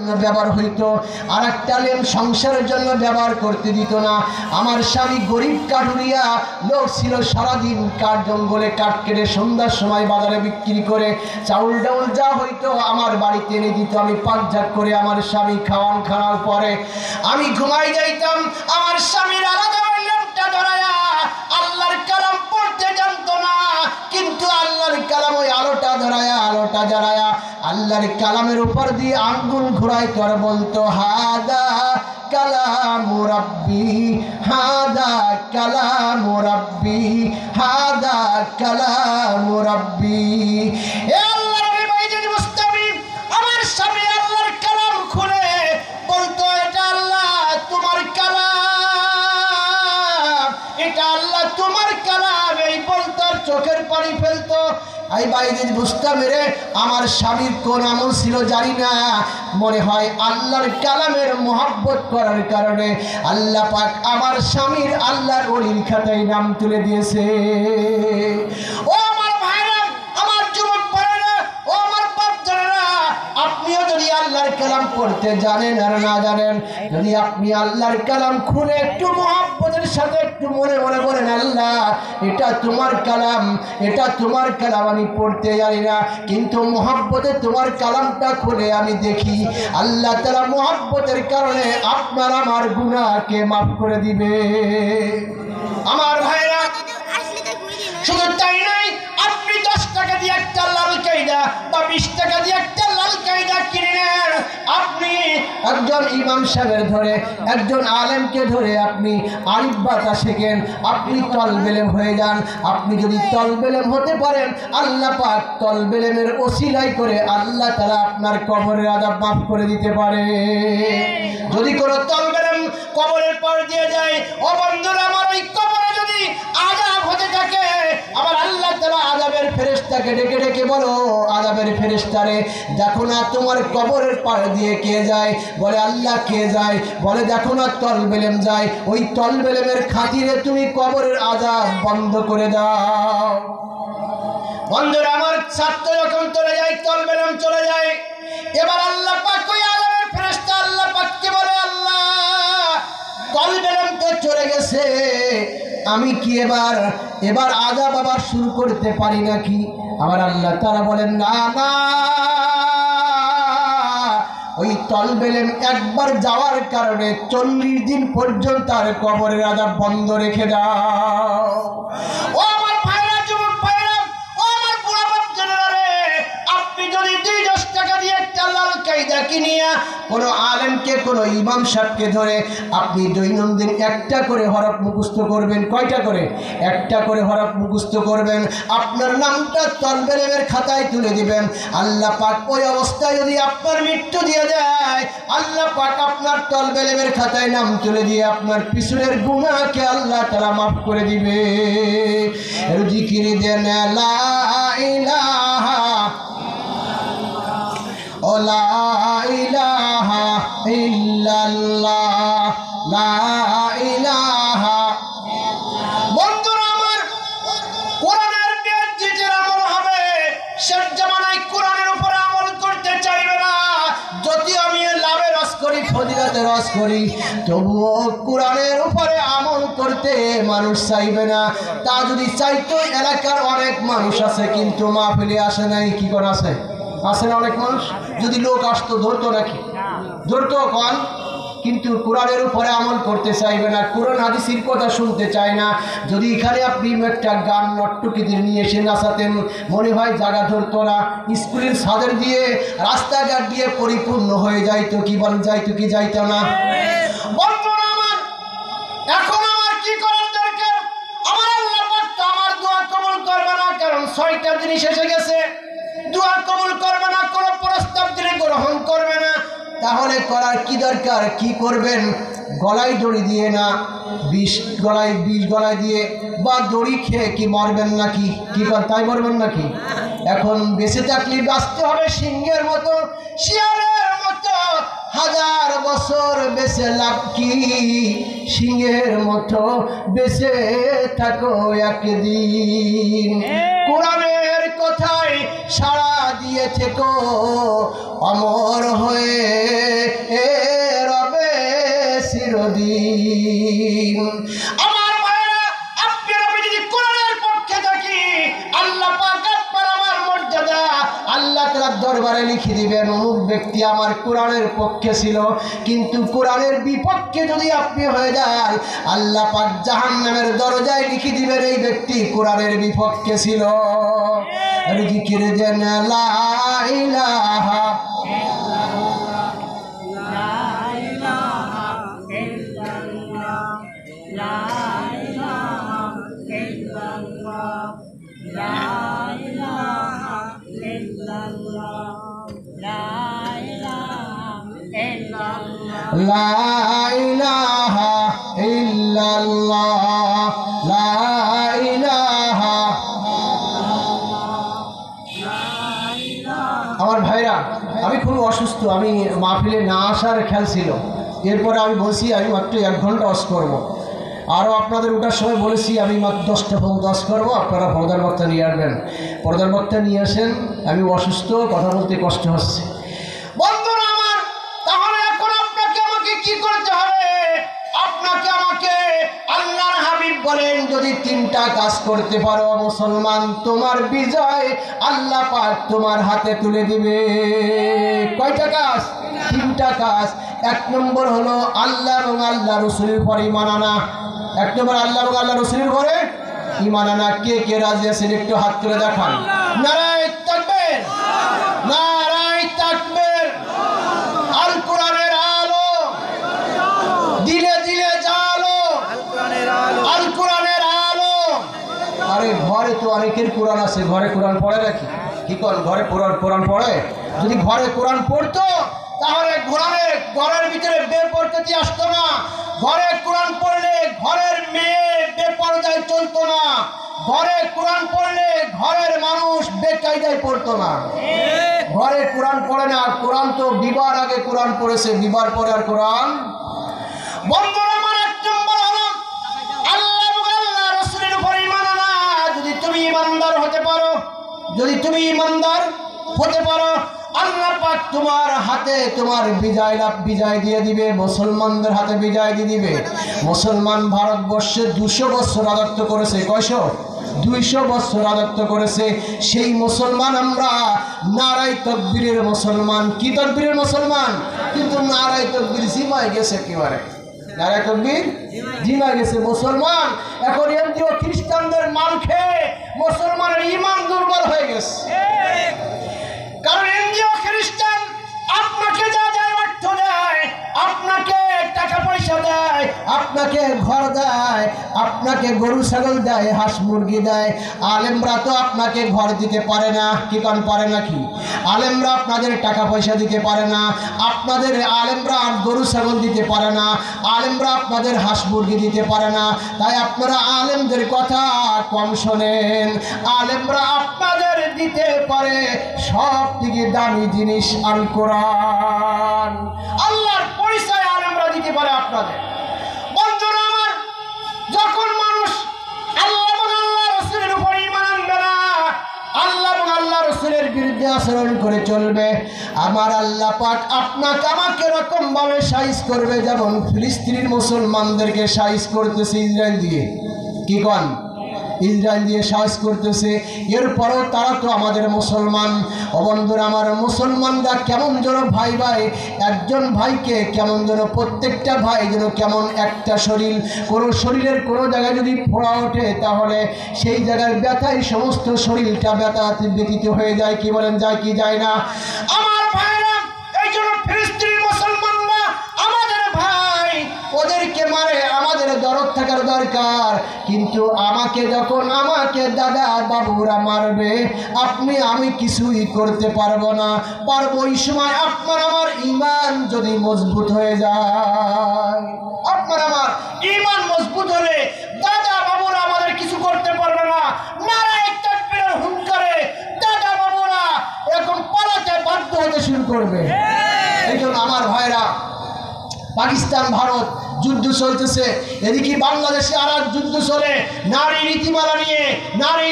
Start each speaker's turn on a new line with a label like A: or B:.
A: জন্য ব্যবহার হইতো, আর একটা লেম সংসারের জন্য ব্যবহার করতে দিত না। আমার স্বামী গরিব কাঠুরিয়া লোক ছিল, সারাদিন কাঠ জঙ্গলে কাঠ কেটে সন্ধ্যার সময় বাজারে বিক্রি করে চাউল ডাউল যা হইতো আমার বাড়িতে এনে দিত। আমি পাকঝাক করে আমার স্বামী খাওয়ার পরে আমি ঘুমাই যাইতাম। আমার স্বামীর আলাদা লেমটা ধরায়া আল্লাহর কালাম পড়তে জানতো না, কিন্তু আল্লাহর কালাম ওই আলোটা জ্বালায়া আল্লাহর কালামের উপর দিয়ে আঙ্গুল ঘুরাইতো আর বলতো হাদা কালামু রাব্বি, হাদা কালামু রাব্বি, হাদা কালামু রাব্বি। এ আল্লাহর নবী বাইজিদ মুস্তামি আমার স্বামী আল্লাহর কালাম খুলে বলতো এটা আল্লাহ তোমার কালাম, এটা আল্লাহ তোমার কালাম, এই বলতো চোখের পানি ফেলতো। এই বাইজিদ বুস্তামি রে আমার স্বামীর কোন আমল ছিল জানি না, মনে হয় আল্লাহর কালামের মোহাব্বত করার কারণে আল্লাহ পাক আমার স্বামীর আল্লাহর ওলির খাতায় নাম তুলে দিয়েছে। ও আমার ভাইরা, আমার যুবক ভাইরা, ও আমার বাচ্চারা, আপনিও যদি আল্লাহর কালাম পড়তে জানেন আর না জানেন, যদি আপনি আল্লাহর কালাম খুলে একটু মোহাব্বতের সাথে একটু মনে মনে বলেন আল্লাহ এটা তোমার কালাম, এটা তোমার কালাম, আমি পড়তে জানি না কিন্তু মোহাব্বতে তোমার কালামটা খুলে আমি দেখি আল্লাহ তাআলা মোহাব্বতের কারণে আপনার আমার গুনাহকে মাফ করে দিবে। আমার ভাইরা, শুধু তাই নয়, আপনি 10 টাকা দিয়ে একটা লাল কায়দা বা 20 টাকা দিয়ে একটা লাল কায়দা কিনে নেন, আপনি একজন ইমাম সাহেবের ধরে একজন আলেমকে ধরে আপনি আলিফ বাতা শেখেন, আপনি তলবেলেম হয়ে যান। আপনি যদি তলবেলেম হতে পারেন, আল্লাহ পাক তলবেলেমের ওসিলাই করে আল্লাহ তাআলা আপনার কবরের আযাব মাফ করে দিতে পারে। যদি কোনো তলবেলেম কবরের পার দিয়ে যায়, ও বন্ধুরা আমার, ওই কবরে যদি আযাব হতে থাকে, আমার আল্লাহ তাআলা আযাবের ফেরেশতাকে ডেকে ডেকে বলো আযাবের ফেরেশতারে দেখো না তোমার কবরের পার দিয়ে কে যায়, বলে আল্লাহ কে যায়, বলে দেখো না তলবেলেম যায়, ওই তলবেলেমের খাতিরে তুমি কবরের আযাব বন্ধ করে দাও। বন্ধুরা আমার, ছাত্র যখন চলে যায়, তলবেলেম চলে যায়, এবার আল্লাহ পাক ওই আযাবের ফেরেশতা আল্লাহ পাককে বলে আল্লাহ তলবেলেম তো চলে গেছে, আমি কি এবার আযাব আবার শুরু করতে পারি নাকি? আমার আল্লাহ তাআলা বলেন না না, ওই তলবেলেম একবার যাওয়ার কারণে 40 দিন পর্যন্ত তার কবরের আযাব বন্ধ রেখে দাও। ও আমার ভাইরা, যুবক ভাইরা, ও আমার বুড়া বাচ্চারা রে, আপনি যদি 2-10 টাকা দিয়ে একটা লাল কায়দা কিনিয়া কোনো আলেমকে কোনো ইমাম সাহেবকে ধরে আপনি দৈনন্দিন একটা করে হরফ মুখস্থ করবেন, কয়টা করে? একটা করে হরফ মুখস্থ করবেন, আপনার নামটা তলবেলেমের খাতায় তুলে দিবেন। আল্লাহ পাক ওই অবস্থায় যদি আপনার মৃত্যু দিয়ে যায়, আল্লাহ পাক আপনার তলবেলেমের খাতায় নাম তুলে দিয়ে আপনার পিছনের গুনাহকে আল্লাহ তাআলা মাফ করে দিবে। জিকির দেন লা ইলাহা লা ইলাহা ইল্লাল্লাহ, লা ইলাহা। বন্ধুরা আমার, কোরআনের পেজ যেটার আমল হবে, শেষ জামানায় কোরআনের উপরে আমল করতে চাইবে না। যদি আমি লাভের রস করি, ফজিলতের রস করি, তবুও কোরআনের উপরে আমল করতে মানুষ চাইবে না। তা যদি চাইতো, এলাকার অনেক মানুষ আছে কিন্তু মাহফিলে আসে নাই। কি করে আছে? আছে না অনেক মানুষ? যদি লোক আসতো ধরতো নাকি? ধরতো কন, কিন্তু কোরআনের উপরে আমল করতে চাইবে না, কোরআন হাদিসের কথা শুনতে চায় না। যদি এখানে আপনি একটা গান নট্টকিদের নিয়ে এসে নাচাতেন, মনে হয় জায়গা ধরতো না, স্কুলের ছাদের দিয়ে রাস্তাঘাট দিয়ে পরিপূর্ণ হয়ে যাইতো। কি বল, যাইতো কি যাইতো না? বন্ধুরা আমার, এখন আমার কি করার দরকার? আমার আল্লাহ পাক তো আমার দোয়া কবুল করবে না, কারণ 6টা জিনিস এসে গেছে। দোয়া কবুল করবে না, কোনো প্রস্তাব দিলে গ্রহণ করবে না। তাহলে করার কি দরকার? কি করবেন? গলায় দড়ি দিয়ে না, বিষ গলায় দিয়ে বা দড়ি খেয়ে কি মরবেন নাকি? কি তাই মরবেন নাকি? এখন বেঁচে থাকলে বাঁচতে হবে সিংহের মতো, শিয়ালের মতো। 1000 বছর বেঁচে লাভ কি? সিংহের মতো বেঁচে থাকো একদিন। কোরআনের কথায় সাড়া দিয়ে থেকো, অমর হয়ে লিখে দিবেন অমুক ব্যক্তি আমার কোরআনের পক্ষে ছিল, কিন্তু কোরআনের বিপক্ষে যদি আপনি হয়ে যান আল্লাহ পাক জাহান্নামের দরজায় লিখে দিবেন এই ব্যক্তি কোরআনের বিপক্ষে ছিল। জিকির দেন লা ইলাহা লা ইলাহা ইল্লাল্লাহ, লা ইলাহা। আমার ভাইরা, আমি খুব অসুস্থ, আমি মাহফিলে না আসার খেয়াল ছিল। এরপরে আমি বলছি আমি মাত্র 1 ঘন্টা ওয়াজ করবো। আরও আপনাদের ওটার সময় বলেছি আমি মাত্র 10টা ওয়াজ করবো, আপনারা পর্দার বক্তা নিয়ে আসবেন। পর্দার বক্তা নিয়ে আসেন, আমি অসুস্থ, কথা বলতে কষ্ট হচ্ছে। বন্ধুরা আমার, তাহলে এখন আপনাকে আমাকে কি করতে হবে? আপনাকে আমাকে আল্লাহর হাবিব বলেন যদি 3টা কাজ করতে পারো মুসলমান, তোমার বিজয় আল্লাহ পাক তোমার হাতে তুলে দিবে। কয়টা কাজ? 3টা কাজ। 1 নম্বর হলো আল্লাহ এবং আল্লাহ রসুলের পরে ঈমান আনা। 1 নম্বর আল্লাহ এবং আল্লাহ রসুলের পরে ঈমান আনা। কে কে রাজি আছেন একটু হাত তুলে দেখান। নারায়ে তাকবীর, নারায়ে তাকবীর। আল কোরআনের আলো দিলে দিলে জালো, আল কোরআনের আলো। আরে ঘরে তো অনেকের কোরআন আছে, ঘরে কোরআন পড়ে নাকি? কি কোন ঘরে কোরআন পড়ে? যদি ঘরে কোরআন পড়তো তাহলে ঘরের ভিতরে বেপরদতি আসতো না। ঘরে কোরআন পড়লে ঘরের মেয়ে বেপরদায় চলতো না। ঘরে কোরআন পড়লে ঘরের মানুষ বেকায়দায় পড়তো না। ঘরে কোরআন পড়ে না। কোরআন তো বিবার আগে কোরআন পড়েছে, বিবার পরে আর কোরআন। বন্ধুরা আমার, 1 নম্বর হলো আল্লাহ এবং আল্লাহ রাসূলের উপর ঈমান আনা। যদি তুমি ঈমানদার হতে পারো, যদি তুমি ঈমানদার হতে পারো, আল্লাহ পাক তোমার হাতে তোমার বিজয় দিয়ে দিবে, মুসলমানদের হাতে বিজয় দিয়ে দিবে। মুসলমান ভারতবর্ষে 200 বছর রাজত্ব করেছে। কয়শো? 200 বছর রাজত্ব করেছে। সেই মুসলমান আমরা, নারায়ে তাকবীরের মুসলমান। কি তাকবীরের মুসলমান? কিন্তু নারায়ে তাকবীর জিমায় গেছে একেবারে। নারায়ে তাকবীর জিমায় গেছে মুসলমান। এখন এনজিও খ্রিস্টানদের মাল খেয়ে মুসলমানের ঈমান দুর্বল হয়ে গেছে। কারণ এনজিও খ্রিস্টান আপনাকে যা দেয়, অর্থ দেয়, আপনাকে টাকা পয়সা দেয়, আপনাকে ঘর দেয়, আপনাকে গরু ছাগল দেয়, হাঁস মুরগি দেয়। আলেমরা তো আপনাকে ঘর দিতে পারে না। কি কারণ পারে নাকি? আলেমরা আপনাদের টাকা পয়সা দিতে পারে না। আপনাদের আলেমরা গরু ছাগল দিতে পারে না। আলেমরা আপনাদের হাঁস মুরগি দিতে পারে না। তাই আপনারা আলেমদের কথা কম শোনেন। আলেমরা আপনাদের দিতে পারে সব থেকে দামি জিনিস আল কোরআন। আল্লাহর পরিচয় আলেমরা দিতে পারে আপনাদের। বন্ধুরা আমার, যখন মানুষ আল্লাহ এবং আল্লাহ রাসূলের উপর ঈমান আনবে না, আল্লাহ এবং আল্লাহ রাসূলের বিরুদ্ধে আচরণ করে চলবে, আমার আল্লাহ পাক আপনাকে আমাকে এরকম ভাবে সাইজ করবে যেমন ফিলিস্তিনের মুসলমানদেরকে সাইজ করতেছে ইসরায়েল দিয়ে। কি কন? ইসরায়েল দিয়ে সাহস করতেছে। এরপরও তারা তো আমাদের মুসলমান। ও বন্ধুরা আমার, মুসলমানরা কেমন যেন ভাই ভাই, একজন ভাইকে কেমন যেন, প্রত্যেকটা ভাই যেন কেমন একটা শরীর। কোনো শরীরের কোনো জায়গায় যদি ফোড়া ওঠে তাহলে সেই জায়গার ব্যথায় সমস্ত শরীরটা ব্যথিত হয়ে যায়। কি বলেন, যায় কি যায় না? আমার ভাইরা, এই জন্য ফিলিস্তিনি মুসলমানরা আমাদের ভাই, ওদেরকে মারে, আমাদের দরদ থাকার দরকার। কিন্তু আমাকে যখন আমাকে দাদা বাবুরা মারবে, আমি কিছুই করতে পারবো না। পারবো ওই সময় আপনার আমার ঈমান যদি মজবুত হয়ে যায়। আপনার আমার ঈমান মজবুত হলে দাদা বাবুরা আমাদের কিছু করতে পারবে না। নারায়ে তাকবীরের হুঙ্কারে দাদা বাবুরা এরকম পালাতে বাধ্য হতে শুরু করবে। এই জন্য আমার ভাইরা, পাকিস্তান ভারত যুদ্ধ চলতেছে, এদিকে বাংলাদেশে আর যুদ্ধ চলে নারী নীতিমালা নিয়ে, নারী